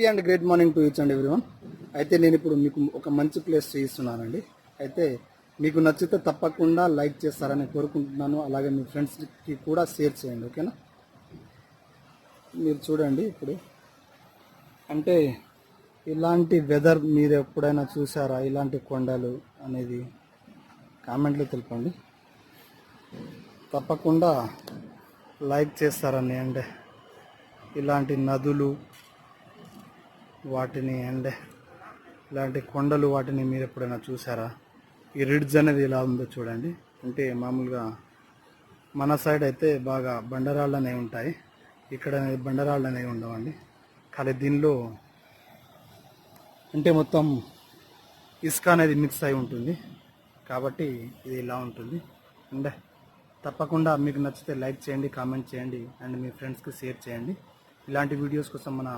Happy and great morning to each and everyone. అయితే నేను ఇప్పుడు మీకు ఒక మంచి ప్లేస్ చేయిస్తున్నానండి. అయితే మీకు నచ్చితే తప్పకుండా లైక్ చేస్తారని కోరుకుంటున్నాను. అలాగే మీ ఫ్రెండ్స్కి కూడా షేర్ చేయండి, ఓకేనా? మీరు చూడండి ఇప్పుడు, అంటే ఇలాంటి వెదర్ మీరు ఎప్పుడైనా చూసారా? ఇలాంటి కొండలు అనేది కామెంట్లో తెలపండి. తప్పకుండా లైక్ చేస్తారని. అంటే ఇలాంటి నదులు వాటిని, అంటే ఇలాంటి కొండలు వాటిని మీరు ఎప్పుడైనా చూసారా? ఈ రిడ్జ్ అనేది ఎలా ఉందో చూడండి. అంటే మామూలుగా మన సైడ్ అయితే బాగా బండరాళ్ళు అనేవి ఉంటాయి, ఇక్కడ బండరాళ్ళు అనేవి ఉండవండి. కానీ దీనిలో అంటే మొత్తం ఇసుక అనేది మిక్స్ అయి ఉంటుంది కాబట్టి ఇది ఇలా ఉంటుంది. అండ్ తప్పకుండా మీకు నచ్చితే లైక్ చేయండి, కామెంట్ చేయండి అండ్ మీ ఫ్రెండ్స్కి షేర్ చేయండి. ఇలాంటి వీడియోస్ కోసం మన